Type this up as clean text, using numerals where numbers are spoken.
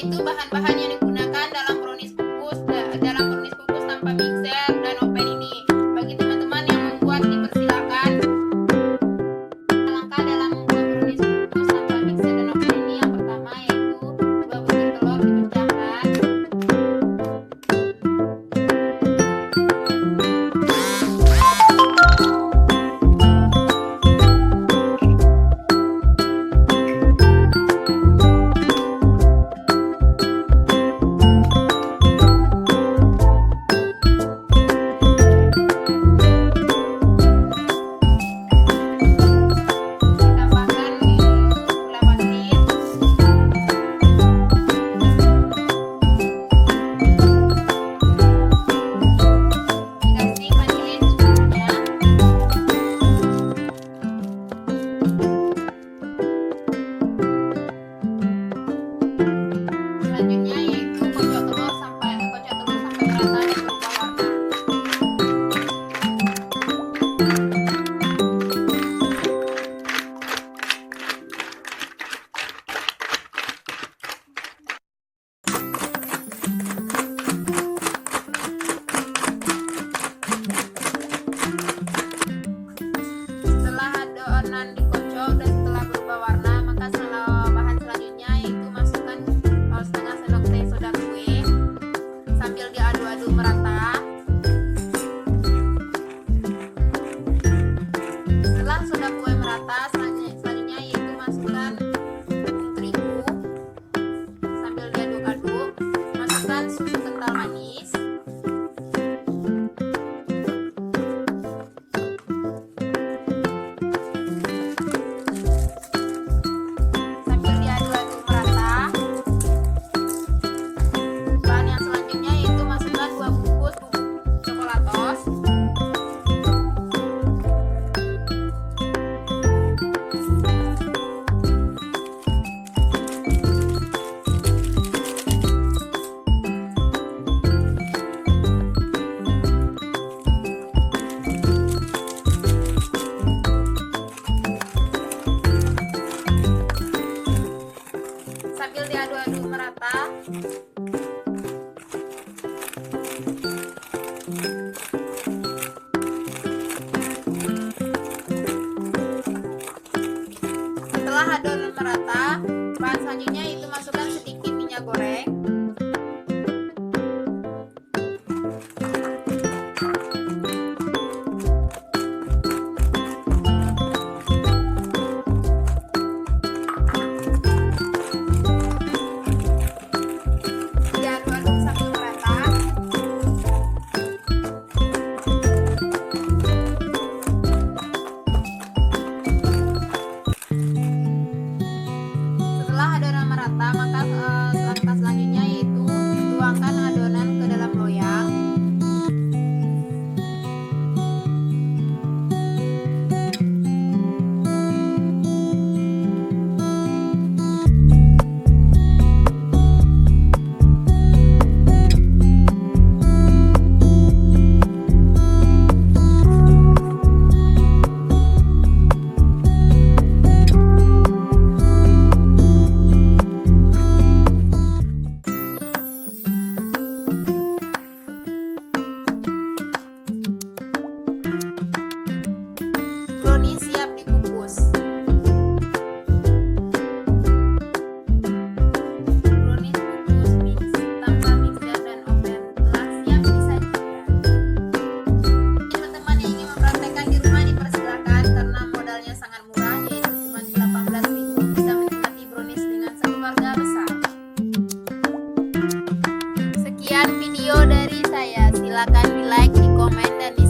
itu bahan-bahan yang digunakan dalam brownies kukus tanpa mixer dan oven ini. Bagi teman-teman yang membuat, dipersilakan. Langkah dalam membuat brownies kukus tanpa mixer dan oven ini, yang pertama yaitu 2 butir telur dipecahkan. Selanjutnya yaitu kocok telur sampai merata dan berubah warna. Setelah adonan dikocok dan setelah berubah warna, maka bahan selanjutnya yaitu masukkan setengah sendok teh soda kue sambil diaduk-aduk merata. Setelah soda kue merata, selanjutnya yaitu masukkan tepung terigu sambil diaduk-aduk. Masukkan susu kental manis. Sambil diaduk-aduk merata. Bahan yang selanjutnya yaitu masukkan 2 bungkus bubuk chocolatos. Sambil diaduk-aduk merata. Setelah adonan merata, bahan selanjutnya itu masukkan sedikit minyak goreng. Diaduk-aduk sambil merata. Setelah adonan merata, maka langkah selanjutnya yaitu tuangkan adonan ke dalam loyang. Brownies siap dikukus. Brownies kukus tanpa mixer dan oven telah siap disajikan. Teman-teman yang ingin mempraktekkan di rumah, dipersilakan karena modalnya sangat murah, yaitu cuma 18.000. Bisa menikmati brownies dengan sekeluarga besar. Sekian video dari saya. Silakan di like, di komen, dan di